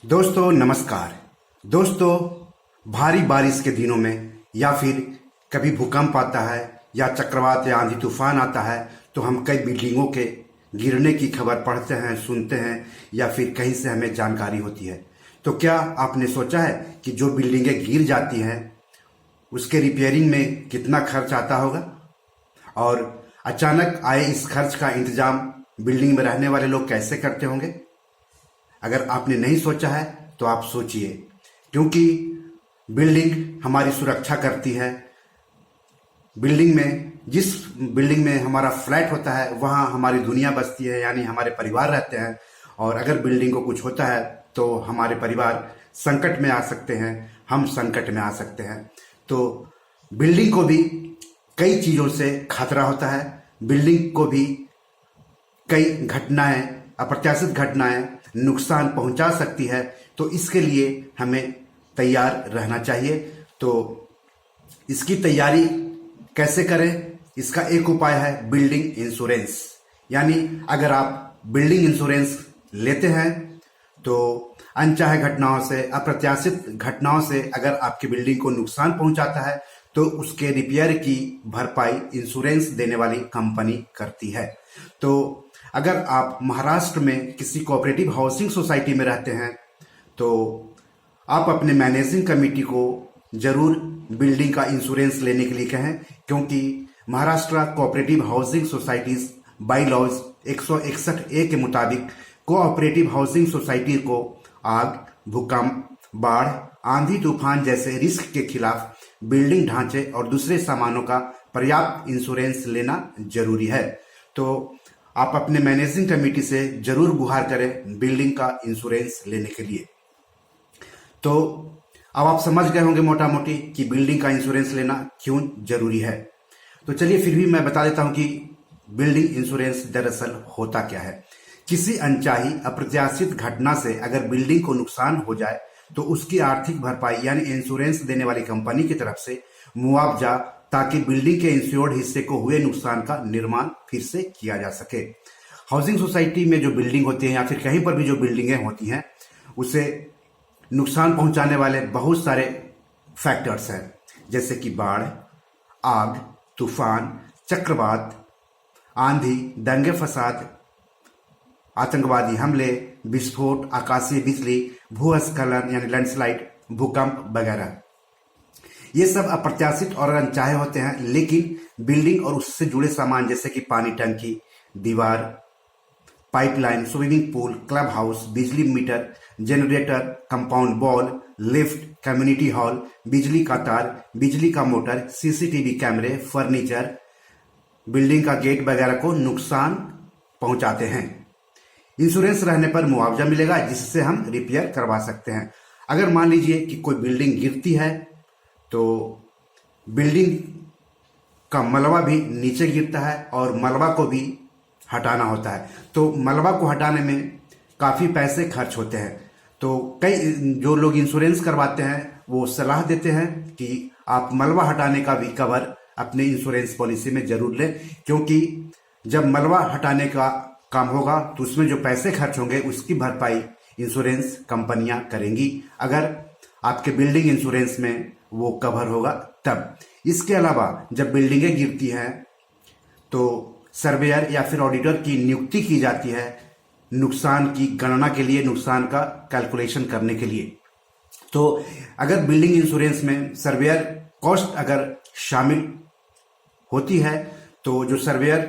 दोस्तों नमस्कार। दोस्तों, भारी बारिश के दिनों में या फिर कभी भूकंप आता है या चक्रवात या आंधी तूफान आता है तो हम कई बिल्डिंगों के गिरने की खबर पढ़ते हैं, सुनते हैं या फिर कहीं से हमें जानकारी होती है। तो क्या आपने सोचा है कि जो बिल्डिंगें गिर जाती हैं उसके रिपेयरिंग में कितना खर्च आता होगा और अचानक आए इस खर्च का इंतजाम बिल्डिंग में रहने वाले लोग कैसे करते होंगे? अगर आपने नहीं सोचा है तो आप सोचिए, क्योंकि बिल्डिंग हमारी सुरक्षा करती है। जिस बिल्डिंग में हमारा फ्लैट होता है वहाँ हमारी दुनिया बसती है, यानी हमारे परिवार रहते हैं। और अगर बिल्डिंग को कुछ होता है तो हमारे परिवार संकट में आ सकते हैं, हम संकट में आ सकते हैं। तो बिल्डिंग को भी कई चीज़ों से खतरा होता है। बिल्डिंग को भी कई घटनाएं, अप्रत्याशित घटनाएं नुकसान पहुंचा सकती है। तो इसके लिए हमें तैयार रहना चाहिए। तो इसकी तैयारी कैसे करें? इसका एक उपाय है बिल्डिंग इंश्योरेंस। यानी अगर आप बिल्डिंग इंश्योरेंस लेते हैं तो अनचाहे घटनाओं से, अप्रत्याशित घटनाओं से अगर आपकी बिल्डिंग को नुकसान पहुंचाता है तो उसके रिपेयर की भरपाई इंश्योरेंस देने वाली कंपनी करती है। तो अगर आप महाराष्ट्र में किसी कोऑपरेटिव हाउसिंग सोसाइटी में रहते हैं तो आप अपने मैनेजिंग कमेटी को जरूर बिल्डिंग का इंश्योरेंस लेने के लिए कहें, क्योंकि Maharashtra cooperative housing societies bylaws 161A के मुताबिक कोऑपरेटिव हाउसिंग सोसाइटी को आग, भूकंप, बाढ़, आंधी तूफान जैसे रिस्क के खिलाफ बिल्डिंग ढांचे और दूसरे सामानों का पर्याप्त इंश्योरेंस लेना जरूरी है। तो आप अपने मैनेजिंग कमेटी से जरूर गुहार करें बिल्डिंग का इंश्योरेंस लेने के लिए। तो अब आप समझ गए होंगे मोटा मोटी कि बिल्डिंग का इंश्योरेंस लेना क्यों जरूरी है। तो चलिए फिर भी मैं बता देता हूं कि बिल्डिंग इंश्योरेंस दरअसल होता क्या है। किसी अनचाही अप्रत्याशित घटना से अगर बिल्डिंग को नुकसान हो जाए तो उसकी आर्थिक भरपाई यानी इंश्योरेंस देने वाली कंपनी की तरफ से मुआवजा, ताकि बिल्डिंग के इंश्योर्ड हिस्से को हुए नुकसान का निर्माण फिर से किया जा सके। हाउसिंग सोसाइटी में जो बिल्डिंग होती है या फिर कहीं पर भी जो बिल्डिंगें होती हैं उसे नुकसान पहुंचाने वाले बहुत सारे फैक्टर्स हैं, जैसे कि बाढ़, आग, तूफान, चक्रवात, आंधी, दंगे फसाद, आतंकवादी हमले, विस्फोट, आकाशीय बिजली, भूस्खलन यानी लैंडस्लाइड, भूकंप वगैरह। ये सब अप्रत्याशित और अनचाहे होते हैं, लेकिन बिल्डिंग और उससे जुड़े सामान जैसे कि पानी टंकी, दीवार, pipeline, swimming pool, club house, बिजली meter, generator, compound wall, lift, community hall, बिजली का तार, बिजली का मोटर, सीसीटीवी कैमरे, फर्नीचर, बिल्डिंग का गेट वगैरह को नुकसान पहुंचाते हैं। इंश्योरेंस रहने पर मुआवजा मिलेगा जिससे हम रिपेयर करवा सकते हैं। अगर मान लीजिए कि कोई बिल्डिंग गिरती है तो बिल्डिंग का मलबा भी नीचे गिरता है और मलबा को भी हटाना होता है। तो मलबा को हटाने में काफ़ी पैसे खर्च होते हैं। तो कई जो लोग इंश्योरेंस करवाते हैं वो सलाह देते हैं कि आप मलबा हटाने का भी कवर अपने इंश्योरेंस पॉलिसी में जरूर लें, क्योंकि जब मलबा हटाने का काम होगा तो उसमें जो पैसे खर्च होंगे उसकी भरपाई इंश्योरेंस कंपनियां करेंगी, अगर आपके बिल्डिंग इंश्योरेंस में वो कवर होगा तब। इसके अलावा जब बिल्डिंगें गिरती हैं तो सर्वेयर या फिर ऑडिटर की नियुक्ति की जाती है नुकसान की गणना के लिए, नुकसान का कैलकुलेशन करने के लिए। तो अगर बिल्डिंग इंश्योरेंस में सर्वेयर कॉस्ट अगर शामिल होती है तो जो सर्वेयर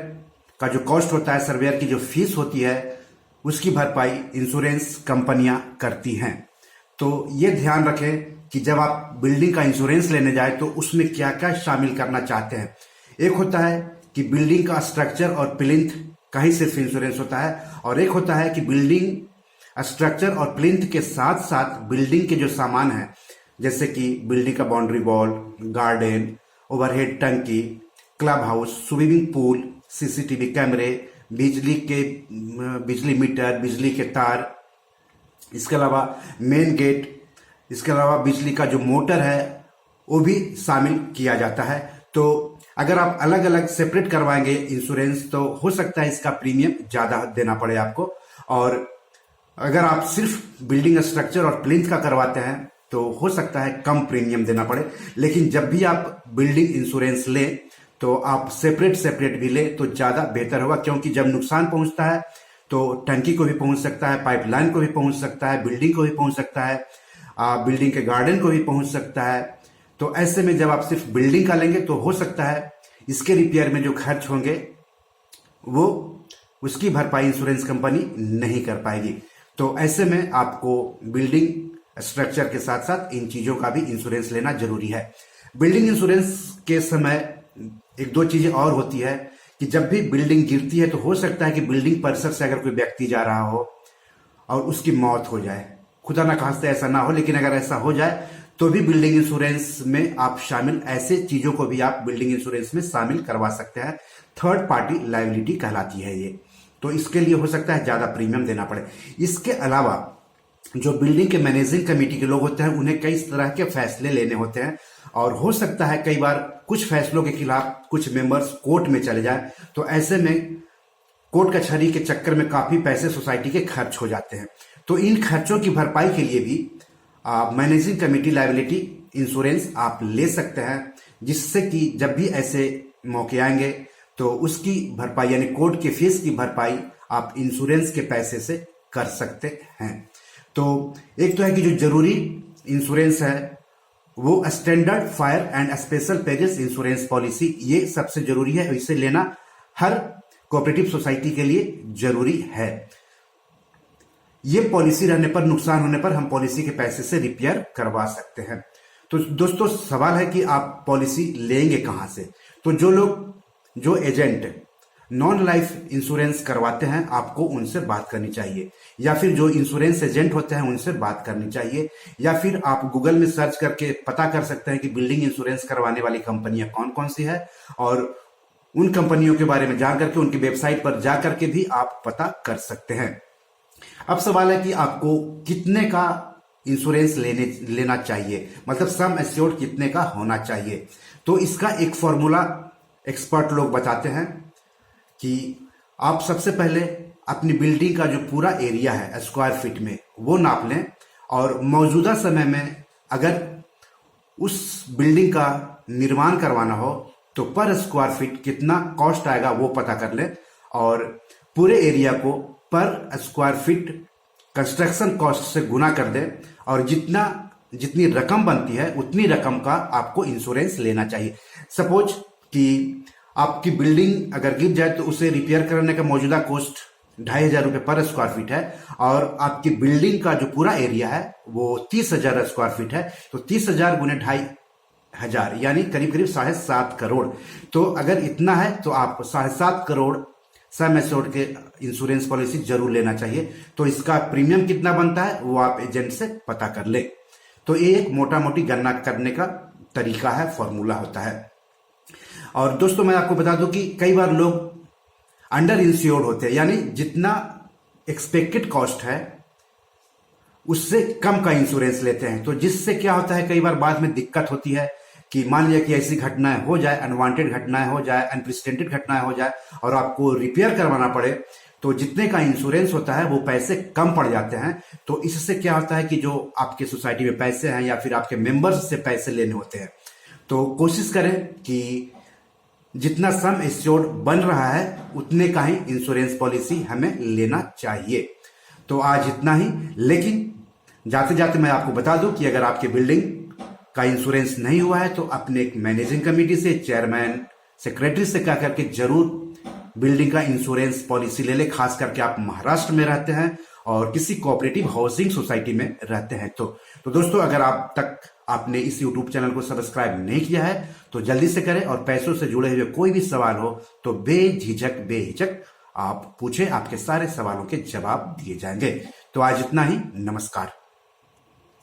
का जो कॉस्ट होता है, सर्वेयर की जो फीस होती है, उसकी भरपाई इंश्योरेंस कंपनियां करती हैं। तो ये ध्यान रखें कि जब आप बिल्डिंग का इंश्योरेंस लेने जाए तो उसमें क्या क्या शामिल करना चाहते हैं। एक होता है कि बिल्डिंग का स्ट्रक्चर और प्लिंथ का ही सिर्फ इंश्योरेंस होता है, और एक होता है कि बिल्डिंग स्ट्रक्चर और प्लिंथ के साथ साथ बिल्डिंग के जो सामान है, जैसे कि बिल्डिंग का बाउंड्री वॉल, गार्डन, ओवरहेड टंकी, club house, swimming pool, CCTV कैमरे, बिजली मीटर, बिजली के तार, इसके अलावा मेन गेट, इसके अलावा बिजली का जो मोटर है वो भी शामिल किया जाता है। तो अगर आप अलग अलग सेपरेट करवाएंगे इंश्योरेंस तो हो सकता है इसका प्रीमियम ज़्यादा देना पड़े आपको, और अगर आप सिर्फ बिल्डिंग स्ट्रक्चर और प्लिंथ का करवाते हैं तो हो सकता है कम प्रीमियम देना पड़े, लेकिन जब भी आप बिल्डिंग इंश्योरेंस लें तो आप सेपरेट सेपरेट भी लें तो ज्यादा बेहतर होगा, क्योंकि जब नुकसान पहुंचता है तो टंकी को भी पहुंच सकता है, पाइपलाइन को भी पहुंच सकता है, बिल्डिंग को भी पहुंच सकता है, बिल्डिंग के गार्डन को भी पहुंच सकता है। तो ऐसे में जब आप सिर्फ बिल्डिंग का लेंगे तो हो सकता है इसके रिपेयर में जो खर्च होंगे वो उसकी भरपाई इंश्योरेंस कंपनी नहीं कर पाएगी। तो ऐसे में आपको बिल्डिंग स्ट्रक्चर के साथ साथ इन चीजों का भी इंश्योरेंस लेना जरूरी है। बिल्डिंग इंश्योरेंस के समय एक दो चीजें और होती है कि जब भी बिल्डिंग गिरती है तो हो सकता है कि बिल्डिंग परिसर से अगर कोई व्यक्ति जा रहा हो और उसकी मौत हो जाए, खुदा ना खास्ते ऐसा ना हो, लेकिन अगर ऐसा हो जाए तो भी बिल्डिंग इंश्योरेंस में आप शामिल ऐसे चीजों को भी आप बिल्डिंग इंश्योरेंस में शामिल करवा सकते हैं। थर्ड पार्टी लायबिलिटी कहलाती है ये। तो इसके लिए हो सकता है ज्यादा प्रीमियम देना पड़े। इसके अलावा जो बिल्डिंग के मैनेजिंग कमेटी के लोग होते हैं उन्हें कई तरह के फैसले लेने होते हैं और हो सकता है कई बार कुछ फैसलों के खिलाफ कुछ मेंबर्स कोर्ट में चले जाए, तो ऐसे में कोर्ट कचहरी के चक्कर में काफी पैसे सोसाइटी के खर्च हो जाते हैं। तो इन खर्चों की भरपाई के लिए भी मैनेजिंग कमेटी लायबिलिटी इंश्योरेंस आप ले सकते हैं, जिससे कि जब भी ऐसे मौके आएंगे तो उसकी भरपाई यानी कोर्ट के फीस की भरपाई आप इंश्योरेंस के पैसे से कर सकते हैं। तो एक तो है कि जो जरूरी इंश्योरेंस है वो standard fire and special pages insurance policy, ये सबसे जरूरी है। इसे लेना हर कोऑपरेटिव सोसाइटी के लिए जरूरी है। ये पॉलिसी रहने पर, नुकसान होने पर हम पॉलिसी के पैसे से रिपेयर करवा सकते हैं। तो दोस्तों सवाल है कि आप पॉलिसी लेंगे कहां से? तो जो एजेंट नॉन लाइफ इंश्योरेंस करवाते हैं आपको उनसे बात करनी चाहिए, या फिर जो इंश्योरेंस एजेंट होते हैं उनसे बात करनी चाहिए, या फिर आप गूगल में सर्च करके पता कर सकते हैं कि बिल्डिंग इंश्योरेंस करवाने वाली कंपनियां कौन कौन सी है, और उन कंपनियों के बारे में जान करके उनकी वेबसाइट पर जा करके भी आप पता कर सकते हैं। अब सवाल है कि आपको कितने का इंश्योरेंस लेना चाहिए, मतलब सम एश्योर्ड कितने का होना चाहिए। तो इसका एक फॉर्मूला एक्सपर्ट लोग बताते हैं कि आप सबसे पहले अपनी बिल्डिंग का जो पूरा एरिया है स्क्वायर फीट में वो नाप लें, और मौजूदा समय में अगर उस बिल्डिंग का निर्माण करवाना हो तो पर स्क्वायर फीट कितना कॉस्ट आएगा वो पता कर लें, और पूरे एरिया को पर स्क्वायर फीट कंस्ट्रक्शन कॉस्ट से गुना कर दें, और जितनी रकम बनती है उतनी रकम का आपको इंश्योरेंस लेना चाहिए। सपोज कि आपकी बिल्डिंग अगर गिर जाए तो उसे रिपेयर करने का मौजूदा कॉस्ट 2,500 रुपए पर स्क्वायर फीट है, और आपकी बिल्डिंग का जो पूरा एरिया है वो 30,000 स्क्वायर फीट है, तो 30,000 गुने 2,500 यानी करीब करीब 7.5 करोड़। तो अगर इतना है तो आप 7.5 करोड़ सम एश्योर्ड के इंश्योरेंस पॉलिसी जरूर लेना चाहिए। तो इसका प्रीमियम कितना बनता है वो आप एजेंट से पता कर ले। तो ये एक मोटा मोटी गणना करने का तरीका है, फॉर्मूला होता है। और दोस्तों मैं आपको बता दूं कि कई बार लोग अंडर इंश्योर्ड होते हैं, यानी जितना एक्सपेक्टेड कॉस्ट है उससे कम का इंश्योरेंस लेते हैं। तो जिससे क्या होता है कई बार बाद में दिक्कत होती है कि मान लिया कि ऐसी घटनाएं हो जाए, अनवांटेड घटनाएं हो जाए, अनप्रेसिडेंटेड घटनाएं हो जाए और आपको रिपेयर करवाना पड़े, तो जितने का इंश्योरेंस होता है वो पैसे कम पड़ जाते हैं। तो इससे क्या होता है कि जो आपके सोसाइटी में पैसे हैं या फिर आपके मेंबर्स से पैसे लेने होते हैं, तो कोशिश करें कि जितना सम एश्योर्ड बन रहा है उतने का ही इंश्योरेंस पॉलिसी हमें लेना चाहिए। तो आज इतना ही, लेकिन जाते जाते मैं आपको बता दूं कि अगर आपके बिल्डिंग का इंश्योरेंस नहीं हुआ है तो अपने एक मैनेजिंग कमेटी से, चेयरमैन, सेक्रेटरी से कह करके जरूर बिल्डिंग का इंश्योरेंस पॉलिसी ले ले। खास करके आप महाराष्ट्र में रहते हैं और किसी कोऑपरेटिव हाउसिंग सोसाइटी में रहते हैं तो दोस्तों अगर आप तक आपने इस YouTube चैनल को सब्सक्राइब नहीं किया है तो जल्दी से करें, और पैसों से जुड़े हुए कोई भी सवाल हो तो बेहिचक आप पूछें, आपके सारे सवालों के जवाब दिए जाएंगे। तो आज इतना ही, नमस्कार।